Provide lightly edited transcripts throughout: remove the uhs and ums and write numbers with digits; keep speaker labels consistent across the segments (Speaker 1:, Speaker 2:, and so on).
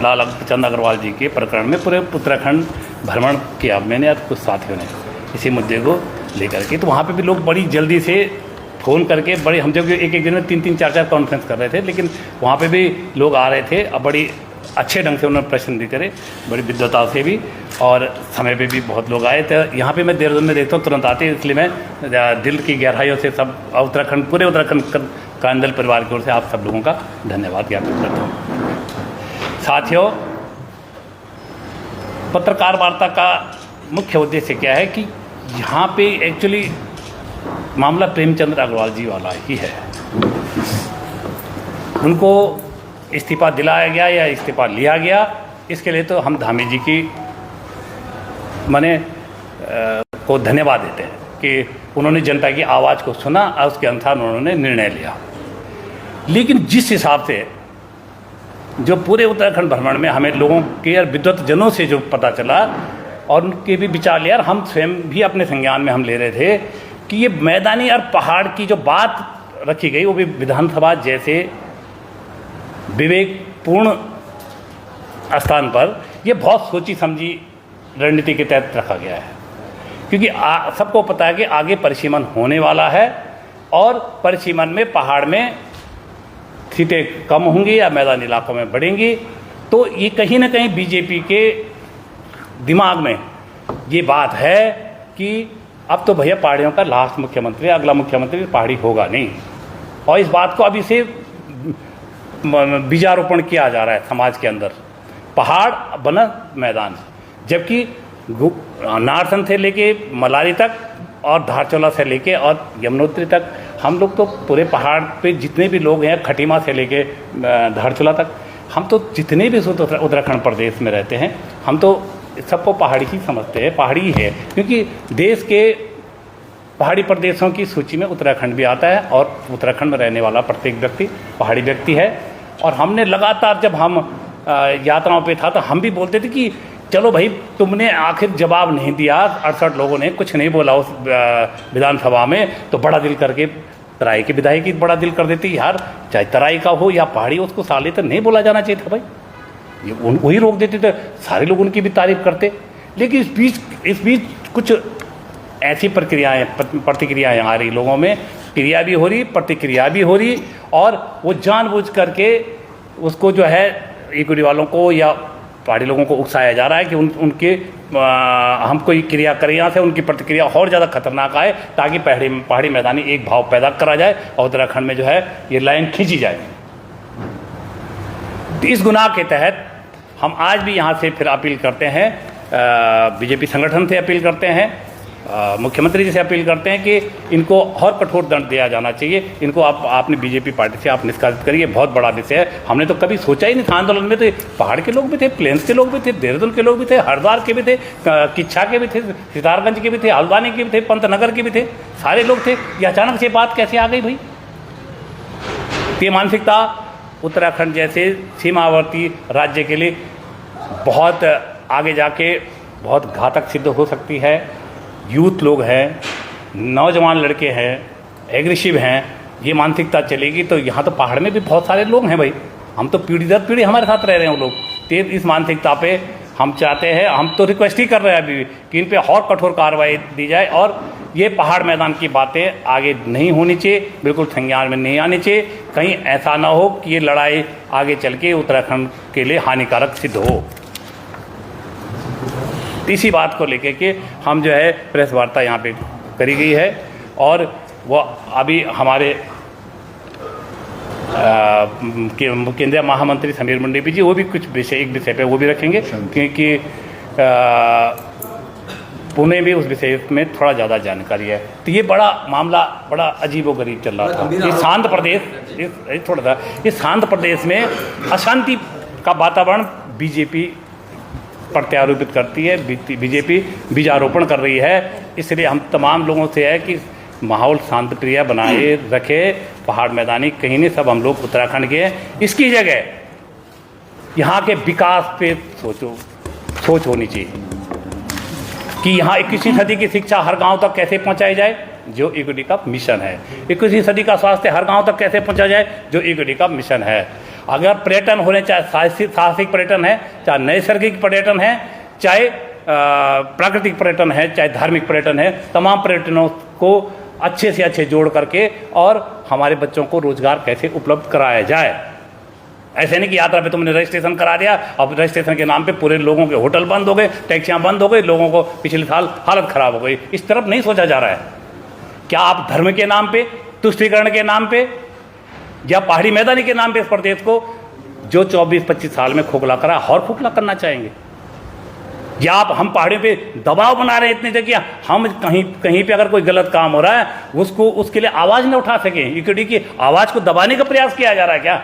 Speaker 1: लाल चंद अग्रवाल जी के प्रकरण में पूरे उत्तराखंड भ्रमण किया मैंने और कुछ साथियों ने इसी मुद्दे को लेकर के। तो वहाँ पे भी लोग बड़ी जल्दी से फ़ोन करके बड़े, हम जब एक दिन में 3-3, 4-4 कॉन्फ्रेंस कर रहे थे, लेकिन वहाँ पे भी लोग आ रहे थे और बड़ी अच्छे ढंग से उन्होंने प्रश्न भी करे, बड़ी विद्वता से भी, और समय पे भी बहुत लोग आए। तो यहाँ पे मैं देहरादून में देखता हूँ तुरंत आते, इसलिए मैं दिल की गहराइयों से सब उत्तराखंड, पूरे उत्तराखंड कांडल परिवार की ओर से आप सब लोगों का धन्यवाद ज्ञापित करता हूँ। साथियों, पत्रकार वार्ता का मुख्य उद्देश्य क्या है कि यहाँ पे एक्चुअली मामला प्रेमचंद अग्रवाल जी वाला ही है। उनको इस्तीफा दिलाया गया या इस्तीफा लिया गया, इसके लिए तो हम धामी जी की को धन्यवाद देते हैं कि उन्होंने जनता की आवाज़ को सुना और उसके अनुसार उन्होंने निर्णय लिया। लेकिन जिस हिसाब से जो पूरे उत्तराखंड भ्रमण में हमें लोगों के और विद्वत जनों से जो पता चला और उनके भी विचार लिया, और हम स्वयं भी अपने संज्ञान में हम ले रहे थे कि ये मैदानी और पहाड़ की जो बात रखी गई वो भी विधानसभा जैसे विवेकपूर्ण स्थान पर ये बहुत सोची समझी रणनीति के तहत रखा गया है, क्योंकि सबको पता है कि आगे परिसीमन होने वाला है और परिसीमन में पहाड़ में सीटें कम होंगी या मैदानी इलाकों में बढ़ेंगी। तो ये कहीं ना कहीं बीजेपी के दिमाग में ये बात है कि अब तो भैया पहाड़ियों का लास्ट मुख्यमंत्री, अगला मुख्यमंत्री पहाड़ी होगा नहीं, और इस बात को अभी से बीजारोपण किया जा रहा है समाज के अंदर, पहाड़ बना मैदान। जबकि नारसन से लेके मलारी तक और धारचूला से लेके और यमुनोत्री तक हम लोग तो पूरे पहाड़ पे जितने भी लोग हैं, खटीमा से लेके धारचूला तक, हम तो जितने भी उत्तराखंड प्रदेश में रहते हैं हम तो सबको पहाड़ी ही समझते हैं, पहाड़ी ही है, क्योंकि देश के पहाड़ी प्रदेशों की सूची में उत्तराखंड भी आता है और उत्तराखंड में रहने वाला प्रत्येक व्यक्ति पहाड़ी व्यक्ति है। और हमने लगातार जब हम यात्राओं पे था तो हम भी बोलते थे कि चलो भाई, तुमने आखिर जवाब नहीं दिया, 68 लोगों ने कुछ नहीं बोला उस विधानसभा में, तो बड़ा दिल करके तराई के विधायक की बड़ा दिल कर देती यार, चाहे तराई का हो या पहाड़ी, उसको साले तो नहीं बोला जाना चाहिए था भाई, ये वही रोक देते थे, सारे लोग उनकी भी तारीफ करते। लेकिन इस बीच कुछ ऐसी प्रतिक्रियाएं आ रही लोगों में, क्रिया भी हो रही, प्रतिक्रिया भी हो रही, और वो जानबूझ करके उसको जो है इक्विटी वालों को या पहाड़ी लोगों को उकसाया जा रहा है कि उनके हम कोई क्रिया करें यहाँ से, उनकी प्रतिक्रिया और ज़्यादा खतरनाक आए, ताकि पहाड़ी मैदानी एक भाव पैदा करा जाए और उत्तराखंड में जो है ये लाइन खींची जाए। तो इस गुनाह के तहत हम आज भी यहाँ से फिर अपील करते हैं, बीजेपी संगठन से अपील करते हैं, मुख्यमंत्री जी से अपील करते हैं कि इनको और कठोर दंड दिया जाना चाहिए। इनको आपने बीजेपी पार्टी से आप निष्कासित करिए, बहुत बड़ा विषय है। हमने तो कभी सोचा ही नहीं था, आंदोलन में तो पहाड़ के लोग भी थे, प्लेन्स के लोग भी थे, देहरादून के लोग भी थे, हरिद्वार के भी थे, किच्छा के भी थे, सितारगंज के भी थे, हल्द्वानी के भी थे, पंतनगर के भी थे, सारे लोग थे। ये अचानक से बात कैसे आ गई भाई? ये मानसिकता उत्तराखंड जैसे सीमावर्ती राज्य के लिए बहुत आगे जाके बहुत घातक सिद्ध हो सकती है। यूथ लोग हैं, नौजवान लड़के हैं, एग्रेसिव हैं, ये मानसिकता चलेगी तो यहाँ तो पहाड़ में भी बहुत सारे लोग हैं भाई, हम तो पीढ़ी दर पीढ़ी हमारे साथ रह रहे हैं वो लोग। तो इस मानसिकता पे हम चाहते हैं, हम तो रिक्वेस्ट ही कर रहे हैं अभी कि इन पे और कठोर कार्रवाई दी जाए, और ये पहाड़ मैदान की बातें आगे नहीं होनी चाहिए, बिल्कुल संज्ञान में नहीं आनी चाहिए। कहीं ऐसा ना हो कि ये लड़ाई आगे चल के उत्तराखंड के लिए हानिकारक सिद्ध हो। इसी बात को लेकर के हम जो है प्रेस वार्ता यहाँ पे करी गई है, और वो अभी हमारे केंद्रीय महामंत्री समीर मंडेपी जी वो भी कुछ एक विषय पे वो भी रखेंगे, क्योंकि पुणे भी उस विषय में थोड़ा ज़्यादा जानकारी है। तो ये बड़ा मामला बड़ा अजीबोगरीब चल रहा था। ये शांत प्रदेश, थोड़ा सा ये शांत प्रदेश में अशांति का वातावरण बीजेपी प्रत्यारोपित करती है, बीजेपी बीजारोपण कर रही है। इसलिए हम तमाम लोगों से है कि माहौल शांत प्रिय बनाए रखे, पहाड़ मैदानी कहीं नहीं, सब हम लोग उत्तराखंड के हैं। इसकी जगह यहाँ के विकास पे सोच होनी चाहिए कि यहाँ 21वीं सदी की शिक्षा हर गांव तक कैसे पहुँचाई जाए, जो इक्विटी का मिशन है। 21वीं सदी का स्वास्थ्य हर गांव तक कैसे पहुँचा जाए, जो इक्विटी का मिशन है। अगर पर्यटन होने, चाहे साहसिक पर्यटन है, चाहे नैसर्गिक पर्यटन है, चाहे प्राकृतिक पर्यटन है, चाहे धार्मिक पर्यटन है, तमाम पर्यटनों को अच्छे से अच्छे जोड़ करके और हमारे बच्चों को रोजगार कैसे उपलब्ध कराया जाए। ऐसे नहीं कि यात्रा पे तुमने रजिस्ट्रेशन करा दिया, अब रजिस्ट्रेशन के नाम पे पूरे लोगों के होटल बंद हो गए, टैक्सियाँ बंद हो गई, लोगों को पिछले साल हालत खराब हो गई। इस तरफ नहीं सोचा जा रहा है। क्या आप धर्म के नाम पे, तुष्टीकरण के नाम पे या पहाड़ी मैदानी के नाम पे इस प्रदेश को जो 24-25 साल में खोखला करा और खोखला करना चाहेंगे? या आप हम पहाड़ियों पे दबाव बना रहे हैं इतनी जगह, हम कहीं पे अगर कोई गलत काम हो रहा है उसको उसके लिए आवाज़ न उठा सकें, ईक्विटी की आवाज़ को दबाने का प्रयास किया जा रहा है क्या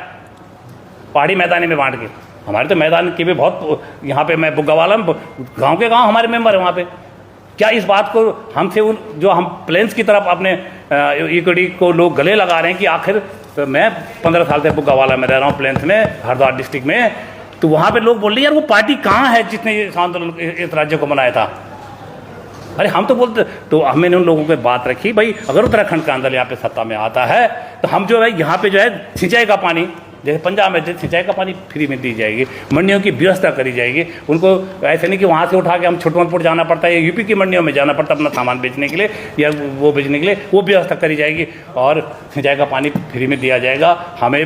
Speaker 1: पहाड़ी मैदानी में बांट के? हमारे तो मैदान के भी बहुत, यहाँ पे मैं बुग्गावाला में गाँव के गाँव हमारे मेंबर है वहाँ पे। क्या इस बात को हमसे जो हम प्लेन्स की तरफ अपने ईक्विटी को लोग गले लगा रहे हैं कि आखिर तो मैं 15 साल से बुग्गावाला में रह रहा हूँ, प्लेन्स में, हरिद्वार डिस्ट्रिक्ट में, तो वहाँ पे लोग बोल रहे हैं यार वो पार्टी कहाँ है जिसने इस आंदोलन इस राज्य को बनाया था? अरे हम तो बोलते, तो हमने उन लोगों की बात रखी, भाई अगर उत्तराखंड का आंदोलन यहाँ पे सत्ता में आता है तो हम जो है यहाँ पे जो है सिंचाई का पानी, जैसे पंजाब में सिंचाई का पानी फ्री में दी जाएगी, मंडियों की व्यवस्था करी जाएगी। उनको ऐसे नहीं कि वहाँ से उठा के हम छोटमनपुर जाना पड़ता है, यूपी की मंडियों में जाना पड़ता है अपना सामान बेचने के लिए या वो बेचने के लिए, वो व्यवस्था करी जाएगी और सिंचाई का पानी फ्री में दिया जाएगा। हमें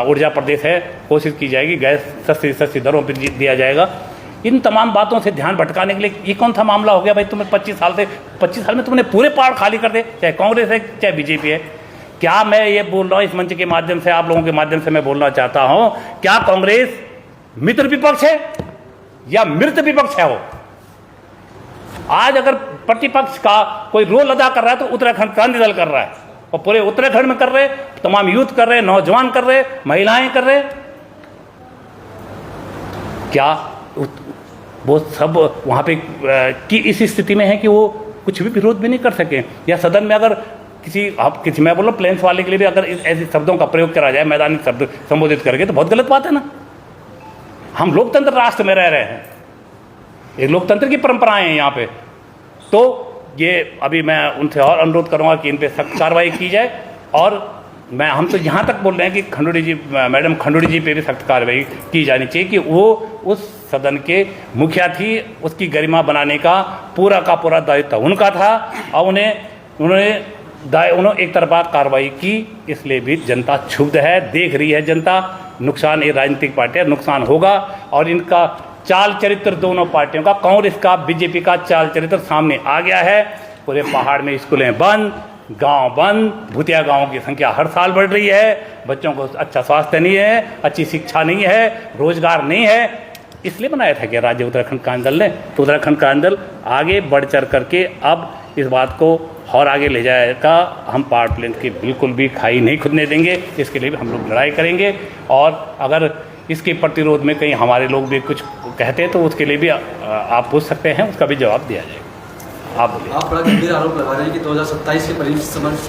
Speaker 1: ऊर्जा प्रदेश है, कोशिश की जाएगी, गैस सस्ती दरों पर दिया जाएगा। इन तमाम बातों से ध्यान भटकाने के लिए ये कौन सा मामला हो गया भाई? तुम्हें 25 साल में तुमने पूरे पहाड़ खाली कर दे, चाहे कांग्रेस है चाहे बीजेपी है। क्या मैं ये बोल रहा हूँ इस मंच के माध्यम से, आप लोगों के माध्यम से मैं बोलना चाहता हूं, क्या कांग्रेस मित्र विपक्ष है या मृत विपक्ष है? वो आज अगर प्रतिपक्ष का कोई रोल अदा कर रहा है तो उत्तराखंड क्रांति दल कर रहा है, और पूरे उत्तराखंड में कर रहे, तमाम यूथ कर रहे, नौजवान कर रहे, महिलाएं कर रहे। क्या वो सब वहां पे की इस स्थिति में है कि वो कुछ भी विरोध भी नहीं कर सके? या सदन में अगर किसी मैं बोल रहा हूँ प्लेन्स वाले के लिए भी अगर ऐसे शब्दों का प्रयोग करा जाए, मैदानी शब्द संबोधित करके, तो बहुत गलत बात है ना। हम लोकतंत्र राष्ट्र में रह रहे हैं, एक लोकतंत्र की परंपराएं हैं यहाँ पे। तो ये अभी मैं उनसे और अनुरोध करूँगा कि इन पर सख्त कार्रवाई की जाए। और हम तो यहाँ तक बोल रहे हैं कि खंडूड़ी जी, मैडम खंडूड़ी जी पे भी सख्त कार्रवाई की जानी चाहिए कि वो उस सदन के मुखिया थी, उसकी गरिमा बनाने का पूरा दायित्व उनका था, और उन्होंने एक तरफा कार्रवाई की, इसलिए भी जनता क्षुब्ध है, देख रही है जनता। नुकसान ये राजनीतिक पार्टियां, नुकसान होगा। और इनका चाल चरित्र दोनों पार्टियों का, कांग्रेस का, बीजेपी का चाल चरित्र सामने आ गया है। पूरे पहाड़ में स्कूलें बंद, गांव बंद, भूतिया गांवों की संख्या हर साल बढ़ रही है, बच्चों को अच्छा स्वास्थ्य नहीं है, अच्छी शिक्षा नहीं है, रोजगार नहीं है। इसलिए बनाया था कि राज्य उत्तराखंड क्रांति दल ने, तो उत्तराखंड क्रांति दल आगे बढ़ चढ़ करके अब इस बात को और आगे ले जाएगा। हम पहाड़ प्लेन की बिल्कुल भी खाई नहीं खुदने देंगे, इसके लिए भी हम लोग लड़ाई करेंगे। और अगर इसके प्रतिरोध में कहीं हमारे लोग भी कुछ कहते हैं तो उसके लिए भी आप पूछ सकते हैं, उसका भी जवाब दिया जाएगा। आप बोलिए। आप बड़ा गंभीर आरोप लगा रहे हैं कि 2027 के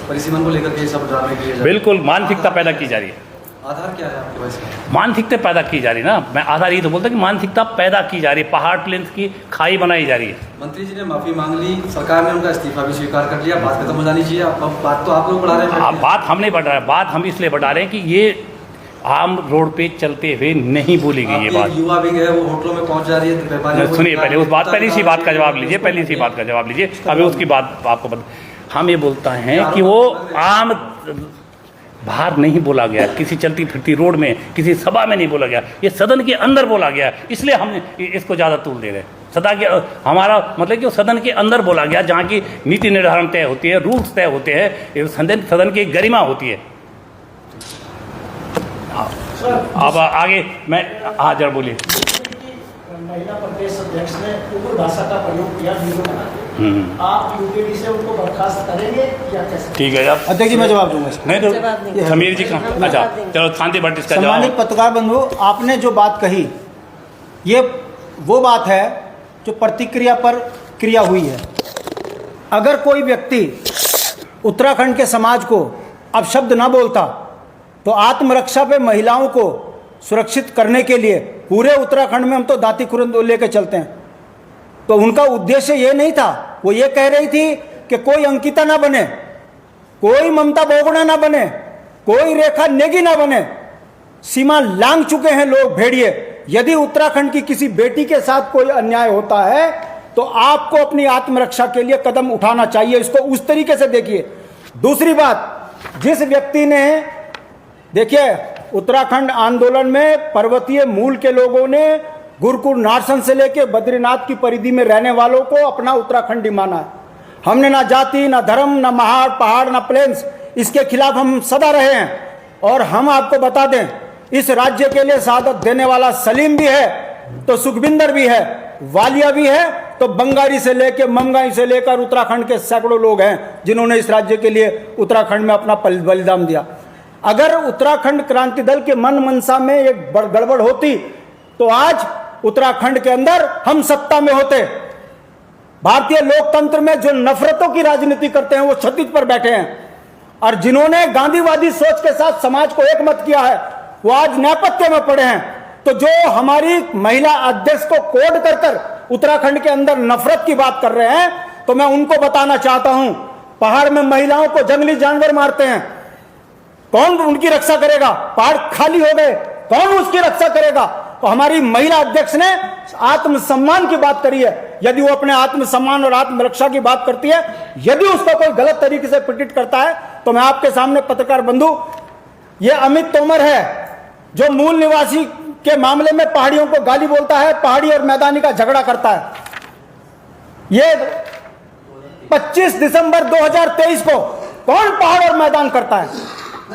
Speaker 1: परिसीमन को लेकर के सब ड्रामे किए जा रहे हैं। बिल्कुल मानसिकता पैदा की जा रही है। आधार क्या है आपके पास? मानसिकता पैदा की जा रही है ना, मैं आधार ये तो बोलता कि मानसिकता पैदा की जा रही है, पहाड़ प्लेन्स की खाई बनाई जा रही है। मंत्री जी ने माफी मांग ली, सरकार ने उनका इस्तीफा भी स्वीकार कर लिया, बात खत्म हो जानी चाहिए। अब बात तो आप लोग बढ़ा रहे हैं। बात हम नहीं बढ़ा रहे हैं, बात हम इसलिए बढ़ा रहे हैं कि ये आम रोड पे चलते हुए नहीं बोली गई ये बात। युवा भी है, वो होटलों में पहुंच जा रही है। सुनिए पहले उस बात, पहली सी बात का जवाब लीजिए, पहली सी बात का जवाब लीजिए, अभी उसकी बात आपको बता। हम ये बोलता हैं कि वो आम बाहर नहीं बोला गया, किसी चलती फिरती रोड में, किसी सभा में नहीं बोला गया, ये सदन के अंदर बोला गया, इसलिए हम इसको ज़्यादा तूल दे रहे हैं। सदा के हमारा मतलब कि सदन के अंदर बोला गया, जहाँ की नीति निर्धारण तय होती है, रूल्स तय होते हैं, सदन की गरिमा होती है। अब आगे मैं, हाँ जरा बोलिए।
Speaker 2: महिला प्रदेश अध्यक्ष ने उर्दू भाषा का प्रयोग किया, आप यूपीडी से उनको बर्खास्त करेंगे या कैसे? नहीं,
Speaker 1: ठीक है आप
Speaker 3: अध्यक्ष जी मैं जवाब दूंगा।
Speaker 1: नहीं तो समीर जी का, अच्छा चलो शांति भट्ट इसका जवाब।
Speaker 3: सम्मानित पत्रकार बंधु, आपने जो बात कही ये वो बात है जो प्रतिक्रिया पर क्रिया हुई है। अगर कोई व्यक्ति उत्तराखंड के समाज को अपशब्द ना बोलता तो आत्मरक्षा पे महिलाओं को सुरक्षित करने के लिए पूरे उत्तराखंड में हम तो दाती खुरंद लेके चलते हैं। तो उनका उद्देश्य ये नहीं था, वो ये कह रही थी कि कोई अंकिता ना बने, कोई ममता बोगड़ा ना बने, कोई रेखा नेगी ना बने। सीमा लांघ चुके हैं लोग भेड़िए। यदि उत्तराखंड की किसी बेटी के साथ कोई अन्याय होता है तो आपको अपनी आत्मरक्षा के लिए कदम उठाना चाहिए, इसको उस तरीके से देखिए। दूसरी बात, जिस व्यक्ति ने, देखिए उत्तराखंड आंदोलन में पर्वतीय मूल के लोगों ने गुरुकुल नारसन से लेकर बद्रीनाथ की परिधि में रहने वालों को अपना उत्तराखंडी माना है। हमने ना जाति, ना धर्म, ना महाड़ पहाड़, ना प्लेन्स, इसके खिलाफ हम सदा रहे हैं। और हम आपको बता दें, इस राज्य के लिए शहादत देने वाला सलीम भी है तो सुखविंदर भी है, वालिया भी है तो बंगारी से लेकर मंगाई से लेकर उत्तराखंड के सैकड़ों लोग हैं जिन्होंने इस राज्य के लिए उत्तराखंड में अपना बलिदान दिया। अगर उत्तराखंड क्रांति दल के मन मनसा में एक गड़बड़ होती तो आज उत्तराखंड के अंदर हम सत्ता में होते। भारतीय लोकतंत्र में जो नफरतों की राजनीति करते हैं वो छत्तीस पर बैठे हैं, और जिन्होंने गांधीवादी सोच के साथ समाज को एकमत किया है वो आज नेपथ्य में पड़े हैं। तो जो हमारी महिला अध्यक्ष को कोड कर कर उत्तराखंड के अंदर नफरत की बात कर रहे हैं, तो मैं उनको बताना चाहता हूं, पहाड़ में महिलाओं को जंगली जानवर मारते हैं, कौन उनकी रक्षा करेगा? पहाड़ खाली हो गए, कौन उसकी रक्षा करेगा? तो हमारी महिला अध्यक्ष ने आत्मसम्मान की बात करी है। यदि वो अपने आत्मसम्मान और आत्मरक्षा की बात करती है, यदि उसको कोई गलत तरीके से पिटिट करता है, तो मैं आपके सामने पत्रकार बंधु, ये अमित तोमर है जो मूल निवासी के मामले में पहाड़ियों को गाली बोलता है, पहाड़ी और मैदानी का झगड़ा करता है। ये 25 दिसंबर 2023 को कौन पहाड़ और मैदान करता है?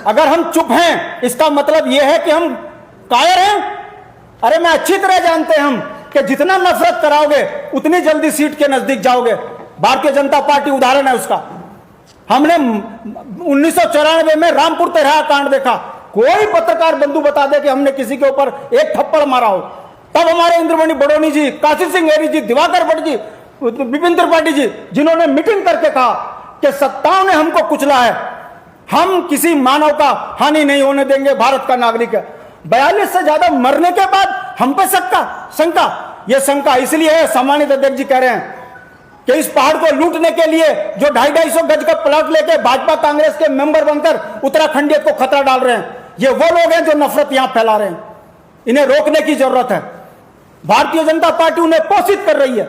Speaker 3: अगर हम चुप हैं इसका मतलब यह है कि हम कायर हैं। अरे मैं अच्छी तरह जानते हैं हम कि जितना नफरत कराओगे उतनी जल्दी सीट के नजदीक जाओगे। भारतीय जनता पार्टी उदाहरण है उसका। हमने 1994 में रामपुर तेरहा कांड देखा। कोई पत्रकार बंधु बता दे कि हमने किसी के ऊपर एक थप्पड़ मारा हो। तब हमारे इंद्रमणि बडोनी जी, काशी सिंह हेरी जी, दिवाकर भट्ट जी, विपिन त्रिपाठी जी, जिन्होंने मीटिंग करके कहा कि सत्ताओं ने हमको कुचला है, हम किसी मानव का हानि नहीं होने देंगे, भारत का नागरिक है। 42 से ज्यादा मरने के बाद हम पे शंका, यह शंका इसलिए है, सम्मानित अध्यक्ष जी कह रहे हैं कि इस पहाड़ को लूटने के लिए जो 250-250 गज का प्लॉट लेके भाजपा कांग्रेस के मेंबर बनकर उत्तराखंडियत को खतरा डाल रहे हैं। ये वो लोग हैं जो नफरत यहां फैला रहे हैं, इन्हें रोकने की जरूरत है। भारतीय जनता पार्टी उन्हें पोषित कर रही है।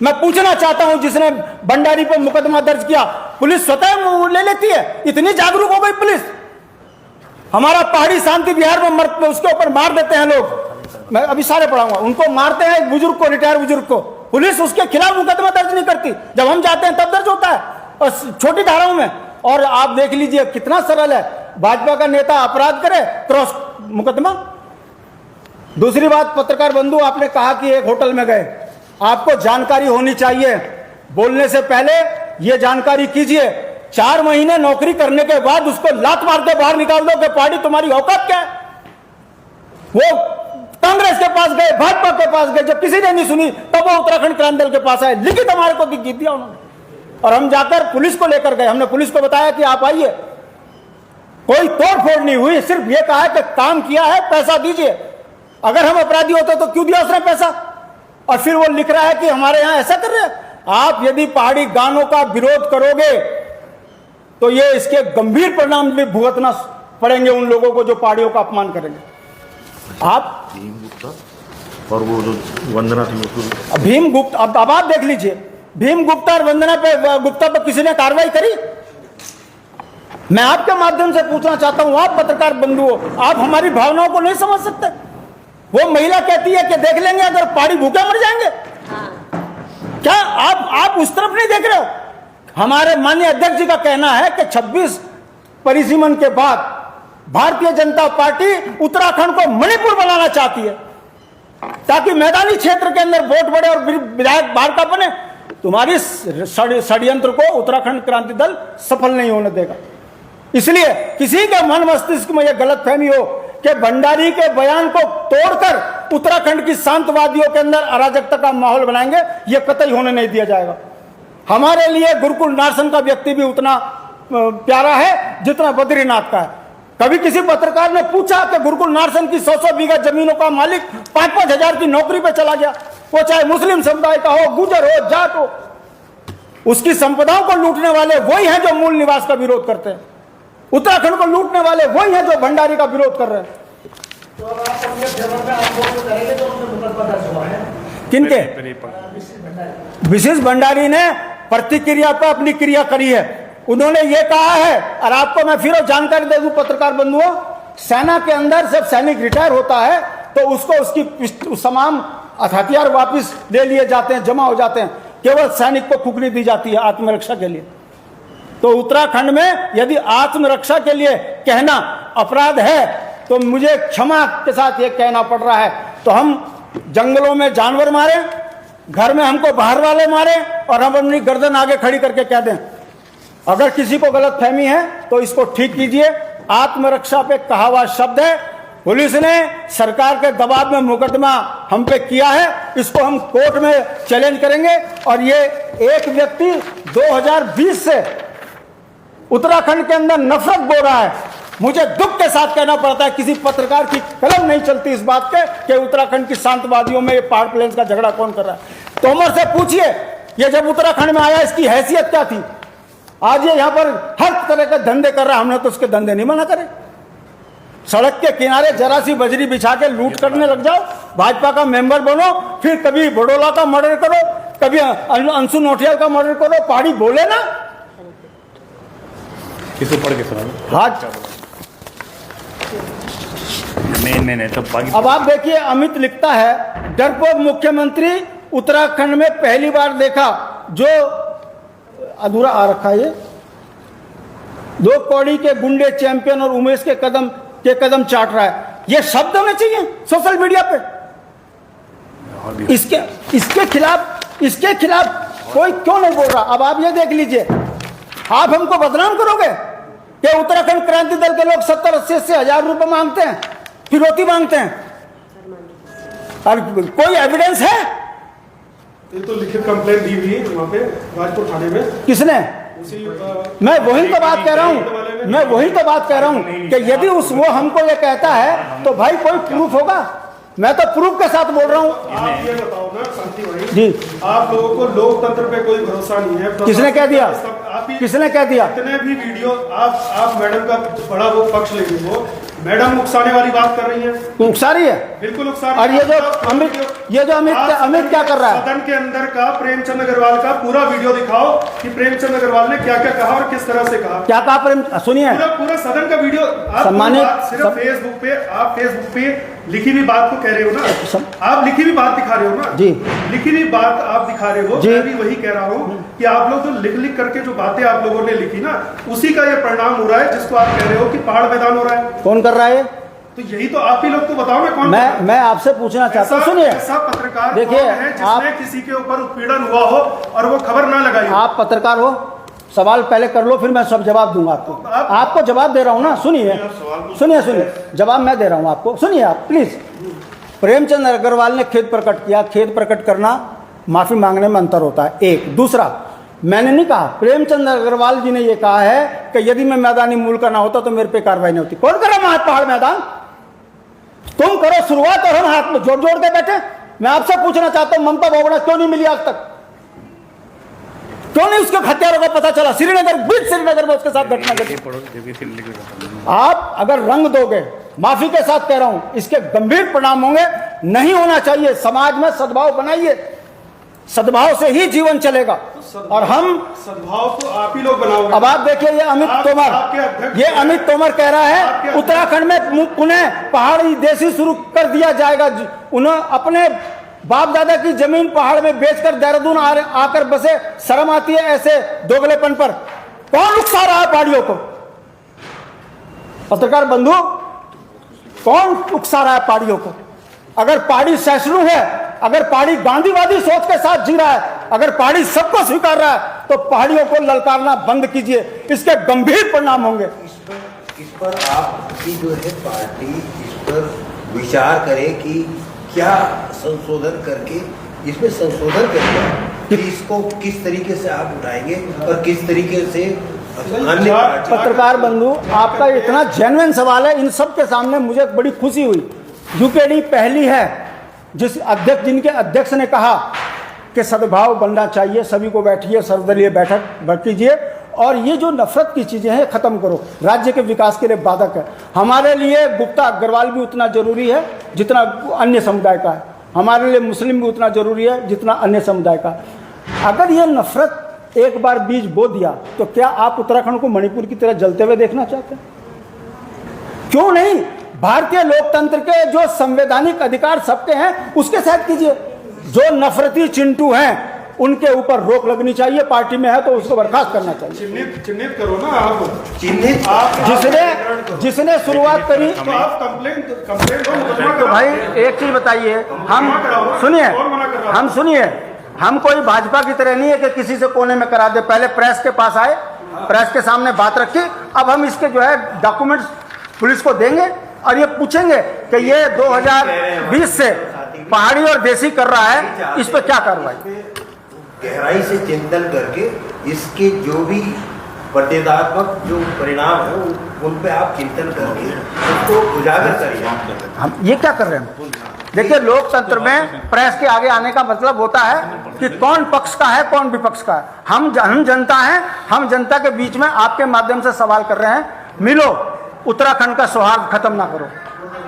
Speaker 3: मैं पूछना चाहता हूं, जिसने भंडारी पर मुकदमा दर्ज किया, पुलिस स्वतः ले लेती है? इतनी जागरूक हो गई पुलिस? हमारा पहाड़ी शांति विहार में उसके ऊपर मार देते हैं लोग, मैं अभी सारे पढ़ाऊंगा, उनको मारते हैं एक बुजुर्ग को, रिटायर बुजुर्ग को, पुलिस उसके खिलाफ मुकदमा दर्ज नहीं करती। जब हम जाते हैं तब दर्ज होता है, और छोटी धाराओं में। और आप देख लीजिए कितना सरल है, भाजपा का नेता अपराध करे क्रॉस मुकदमा। दूसरी बात, पत्रकार बंधु, आपने कहा कि एक होटल में गए, आपको जानकारी होनी चाहिए, बोलने से पहले यह जानकारी कीजिए। 4 महीने नौकरी करने के बाद उसको लात मार के बाहर निकाल दो कि पार्टी तुम्हारी औकात क्या है? वो कांग्रेस के पास गए, भाजपा के पास गए, जब किसी ने नहीं सुनी तब वो उत्तराखंड क्रांति दल के पास आए, लिखित हमारे को जीत दिया उन्होंने। और हम जाकर पुलिस को लेकर गए, हमने पुलिस को बताया कि आप आइए, कोई तोड़फोड़ नहीं हुई, सिर्फ ये कहा कि काम किया है, पैसा दीजिए। अगर हम अपराधी होते तो क्यों दिया उसने पैसा? और फिर वो लिख रहा है कि हमारे यहां ऐसा कर रहे हैं। आप यदि पहाड़ी गानों का विरोध करोगे तो ये इसके गंभीर परिणाम भी भुगतना पड़ेंगे उन लोगों को जो पहाड़ियों का अपमान करेंगे। आप
Speaker 4: भीम गुप्ता और वो जो वंदना थी,
Speaker 3: भीम गुप्ता, अब आप देख लीजिए, भीम गुप्ता और वंदना पे गुप्ता पर किसी ने कार्रवाई करी? मैं आपके माध्यम से पूछना चाहता हूं, आप पत्रकार बंधु हो, आप हमारी भावनाओं को नहीं समझ सकते? वो महिला कहती है कि देख लेंगे अगर पहाड़ी भूखे मर जाएंगे। क्या आप उस तरफ नहीं देख रहे हो? हमारे माननीय अध्यक्ष जी का कहना है कि 26 परिसीमन के बाद भारतीय जनता पार्टी उत्तराखंड को मणिपुर बनाना चाहती है ताकि मैदानी क्षेत्र के अंदर वोट बढ़े और विधायक बाहर का बने। तुम्हारी षड्यंत्र को उत्तराखंड क्रांति दल सफल नहीं होने देगा। इसलिए किसी के मन मस्तिष्क में यह गलतफहमी हो कि भंडारी के बयान को तोड़कर उत्तराखंड की शांतवादियों के अंदर अराजकता का माहौल बनाएंगे, यह कतई होने नहीं दिया जाएगा। हमारे लिए गुरुकुल नारसन का व्यक्ति भी उतना प्यारा है जितना बद्रीनाथ का है। कभी किसी पत्रकार ने पूछा कि गुरुकुल नारसन की 100-100 बीघा जमीनों का मालिक 5-5 हजार की नौकरी पे चला गया, वो चाहे मुस्लिम समुदाय का हो, गुजर हो, जाट हो, उसकी संपदाओं को लूटने वाले वही हैं जो मूल निवास का विरोध करते हैं। उत्तराखंड को लूटने वाले वही हैं जो भंडारी का विरोध कर रहे हैं।
Speaker 2: तो अब आप अपने फेवर में आप वोट करेंगे तो उनमें मुकदमा दर्ज हुआ है।
Speaker 3: किनके?
Speaker 2: विशिष्ट भंडारी।
Speaker 3: विशेष भंडारी ने प्रतिक्रिया पर अपनी क्रिया करी है। उन्होंने ये कहा है, और आपको मैं फिर जानकारी दे दूं पत्रकार बंधुओं, सेना के अंदर जब सैनिक रिटायर होता है तो उसको उसकी तमाम हथियार वापस ले लिए जाते हैं, जमा हो जाते हैं, केवल सैनिक को खुखरी दी जाती है आत्मरक्षा के लिए। तो उत्तराखंड में यदि आत्मरक्षा के लिए कहना अपराध है तो मुझे क्षमा के साथ ये कहना पड़ रहा है। तो हम जंगलों में जानवर मारे, घर में हमको बाहर वाले मारे और हम अपनी गर्दन आगे खड़ी करके कह दें। अगर किसी को गलत फहमी है तो इसको ठीक कीजिए। आत्मरक्षा पे कहा हुआ शब्द है। पुलिस ने सरकार के दबाव में मुकदमा हम पे किया है, इसको हम कोर्ट में चैलेंज करेंगे। और ये एक व्यक्ति 2020 से उत्तराखंड के अंदर नफरत बो रहा है। मुझे दुख के साथ कहना पड़ता है, किसी पत्रकार की कलम नहीं चलती इस बात पे कि उत्तराखंड की शांतवादियों में ये पहाड़ प्लेन्स का झगड़ा कौन कर रहा है। तोमर से पूछिए, ये जब उत्तराखंड में आया इसकी हैसियत क्या थी। आज ये यहाँ पर हर तरह के धंधे कर रहा है, हमने तो उसके धंधे नहीं मना करे। सड़क के किनारे जरा सी बजरी बिछा के लूट करने लग जाओ, भाजपा का मेंबर बनो, फिर कभी बड़ोला का मर्डर करो, कभी अंशु नोटियाल का मर्डर करो, पहाड़ी बोले ना।
Speaker 1: किसी पढ़ के सुना
Speaker 3: आज
Speaker 1: नहीं तो बाकी।
Speaker 3: अब आप देखिए, अमित लिखता है, डरपोक मुख्यमंत्री उत्तराखंड में पहली बार देखा। जो अधूरा आ रखा है ये, 2 कौड़ी के गुंडे चैंपियन और उमेश के कदम चाट रहा है। ये शब्द होने चाहिए सोशल मीडिया पे। इसके खिलाफ कोई क्यों नहीं बोल रहा। अब आप ये देख लीजिए, आप हमको बदनाम करोगे कि उत्तराखंड क्रांति दल के लोग 70-80 हजार रुपए मांगते हैं, फिरौती मांगते हैं, और कोई एविडेंस है?
Speaker 5: ये तो लिखित कंप्लेंट दी हुई वहाँ पे राजपुर थाने में।
Speaker 3: किसने? मैं वही तो बात कह रहा हूँ कि यदि वो हमको ये कहता है तो भाई कोई प्रूफ होगा। मैं तो प्रूफ के साथ बोल रहा हूँ।
Speaker 5: आप ये बताओ ना शांति भाई
Speaker 3: जी,
Speaker 5: आप लोगों को लोकतंत्र पे कोई भरोसा नहीं है।
Speaker 3: किसने कह दिया? किसने कह दिया?
Speaker 5: इतने भी वीडियो आप मैडम का बड़ा वो पक्ष ले रही हो, मैडम उकसाने वाली बात कर रही है।
Speaker 3: उकसा रही है,
Speaker 5: बिल्कुल उकसा रही
Speaker 3: और ये जो अमित क्या कर रहा है?
Speaker 5: सदन के अंदर का प्रेमचंद अग्रवाल का पूरा वीडियो दिखाओ कि प्रेमचंद अग्रवाल ने क्या क्या कहा और किस तरह से कहा।
Speaker 3: क्या कहा प्रेम? सुनिए,
Speaker 5: पूरा सदन का वीडियो।
Speaker 3: सम्मानित
Speaker 5: सिर्फ फेसबुक पे लिखी हुई बात को कह रहे हो ना, आप लिखी हुई बात दिखा रहे हो ना
Speaker 3: जी,
Speaker 5: लिखी हुई बात आप दिखा रहे हो। मैं भी वही कह रहा हूँ कि आप लोग जो लिख करके जो बातें आप लोगों ने लिखी ना, उसी का ये परिणाम हो रहा है जिसको आप कह रहे हो कि पहाड़ मैदान हो रहा है।
Speaker 3: कौन कर रहा है?
Speaker 5: तो यही तो आप ही लोग तो बताओ ना कौन।
Speaker 3: मैं आपसे पूछना चाहता हूँ, सुनिए,
Speaker 5: ऐसा पत्रकार
Speaker 3: देखिए,
Speaker 5: कौन है जिसने किसी के ऊपर उत्पीड़न हुआ हो और वो खबर ना लगाई हो?
Speaker 3: आप पत्रकार हो, सवाल पहले कर लो, फिर मैं सब जवाब दूंगा आपको। आपको जवाब दे रहा हूं ना, सुनिए, जवाब मैं दे रहा हूं आपको, सुनिए आप प्लीज। प्रेमचंद अग्रवाल ने खेद प्रकट किया। खेद प्रकट करना माफी मांगने में अंतर होता है। एक दूसरा, मैंने नहीं कहा, प्रेमचंद अग्रवाल जी ने यह कहा है कि यदि मैं मैदानी मूल का ना होता तो मेरे पे कार्रवाई नहीं होती। कौन कर रहा है पहाड़ मैदान? तुम करो शुरुआत और हम हाथ में जोड़ जोड़ के बैठे। मैं आपसे पूछना चाहता हूं, ममता बोगड़ा क्यों नहीं मिली आज तक? क्यों नहीं उसके हत्यारों का पता चला? श्रीनगर में उसके साथ घटना घटी। आप अगर रंग दोगे, माफी के साथ कह रहा हूं, इसके गंभीर परिणाम होंगे। नहीं होना चाहिए। समाज में सद्भाव बनाइए, सद्भाव से ही जीवन चलेगा। और हम
Speaker 5: सद्भाव तो आप ही लोग बनाओगे।
Speaker 3: अब आप देखिए, ये अमित तोमर कह रहा है उत्तराखंड में पुनः पहाड़ी देशी शुरू कर दिया जाएगा। उन्हें अपने बाप दादा की जमीन पहाड़ में बेचकर देहरादून आकर बसे। शर्म आती है ऐसे दोगलेपन पर? कौन उकसा रहा है पहाड़ियों को? पत्रकार बंधु, कौन उकसा रहा है पहाड़ियों को? अगर पहाड़ी सहिष्णु है, अगर पहाड़ी गांधीवादी सोच के साथ जी रहा है, अगर पहाड़ी सबको स्वीकार रहा है, तो पहाड़ियों को ललकारना बंद कीजिए। इसके गंभीर परिणाम होंगे।
Speaker 6: इस पर आपकी जो है पार्टी इस पर विचार करे कि क्या संशोधन करके, इसमें संशोधन करके कि इसको किस तरीके से आप उठाएंगे और किस तरीके से अन्य
Speaker 3: पत्रकार बंधु, आपका इतना जेन्युइन सवाल है। इन सब के सामने मुझे बड़ी खुशी हुई। यूकेडी पहली है जिनके अध्यक्ष ने कहा कि सद्भाव बनना चाहिए, सभी को बैठिए, सर्वदलीय बैठक कीजिए और ये जो नफरत की चीज़ें हैं ख़त्म करो, राज्य के विकास के लिए बाधक है। हमारे लिए गुप्ता अग्रवाल भी उतना ज़रूरी है जितना अन्य समुदाय का है, हमारे लिए मुस्लिम भी उतना ज़रूरी है जितना अन्य समुदाय का। अगर ये नफरत एक बार बीज बो दिया तो क्या आप उत्तराखंड को मणिपुर की तरह जलते हुए देखना चाहते हैं? क्यों नहीं? भारतीय लोकतंत्र के जो संवैधानिक अधिकार सबके हैं उसके साथ कीजिए। जो नफरती चिंटू हैं उनके ऊपर रोक लगनी चाहिए, पार्टी में है तो उसको बर्खास्त करना चाहिए।
Speaker 5: चिन्हित करो ना आप,
Speaker 6: चिन्हित
Speaker 3: जिसने शुरुआत करी
Speaker 5: तो आप कंप्लेंट
Speaker 3: तो भाई एक चीज बताइए, हम सुनिए, हम कोई भाजपा की तरह नहीं है कि किसी से कोने में करा दे। पहले प्रेस के पास आए, प्रेस के सामने बात रखी, अब हम इसके जो है डॉक्यूमेंट्स पुलिस को देंगे और ये पूछेंगे कि ये 2020 से पहाड़ी और देसी कर रहा है, इस पर क्या कार्रवाई।
Speaker 6: गहराई से चिंतन करके इसके जो भी प्रतिदात्मक जो परिणाम है उन पे आप चिंतन करके उसको उजागर करिए।
Speaker 3: हम ये क्या कर रहे हैं? देखिए, लोकतंत्र में प्रेस के आगे आने का मतलब होता है कि कौन पक्ष का है कौन विपक्ष का है। हम जनता हैं, हम जनता के बीच में आपके माध्यम से सवाल कर रहे हैं, मिलो, उत्तराखंड का सौहार्द खत्म ना करो।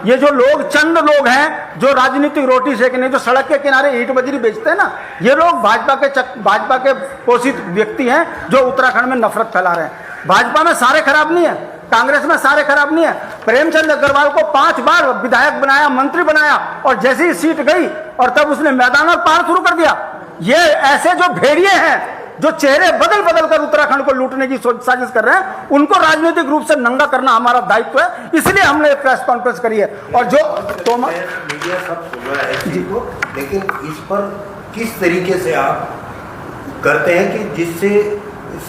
Speaker 3: ये जो लोग, चंद लोग हैं जो राजनीतिक रोटी सेकने, जो सड़क के किनारे ईंट बजरी बेचते हैं ना, ये लोग भाजपा के पोषित व्यक्ति हैं जो उत्तराखंड में नफरत फैला रहे हैं। भाजपा में सारे खराब नहीं है, कांग्रेस में सारे खराब नहीं है। प्रेमचंद अग्रवाल को 5 बार विधायक बनाया, मंत्री बनाया, और जैसे ही सीट गई और तब उसने मैदान और पार शुरू कर दिया। ये ऐसे जो भेड़िए हैं जो चेहरे बदल बदल कर उत्तराखंड को लूटने की साजिश कर रहे हैं, उनको राजनीतिक रूप से नंगा करना हमारा दायित्व है, इसलिए हमने प्रेस कॉन्फ्रेंस करी है। और जो
Speaker 6: मीडिया सब सुन रहा है इसी को, लेकिन इस पर किस तरीके से आप करते हैं कि जिससे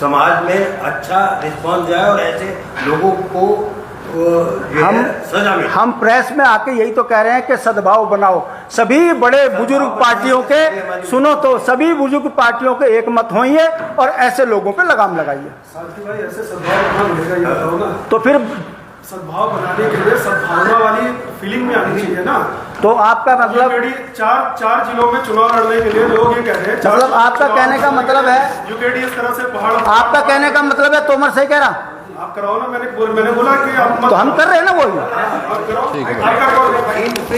Speaker 6: समाज में अच्छा रिस्पॉन्स जाए और ऐसे लोगों को सजा मिले।
Speaker 3: हम प्रेस में आके यही तो कह रहे हैं कि सद्भाव बनाओ। सभी बड़े बुजुर्ग पार्टियों के, सुनो तो, सभी बुजुर्ग पार्टियों के एक मत होइए और ऐसे लोगों पे लगाम लगाइए।
Speaker 5: भाई ऐसे सद्भाव बना मिलेगा, ये बताओ ना।
Speaker 3: तो फिर
Speaker 5: सद्भाव बनाने के लिए सद्भावना वाली फीलिंग में आनी चाहिए ना।
Speaker 3: तो आपका मतलब
Speaker 5: चार जिलों में चुनाव लड़ने के लिए लोग ये कह रहे हैं,
Speaker 3: मतलब आपका कहने का मतलब है,
Speaker 5: यूकेडी इस तरह से पहाड़,
Speaker 3: आपका कहने का मतलब है तोमर सही कह रहा,
Speaker 5: आप कराओ ना। मैंने बोला कि आप
Speaker 3: तो हम कर रहे हैं ना, वही
Speaker 5: आप कराओ, आपका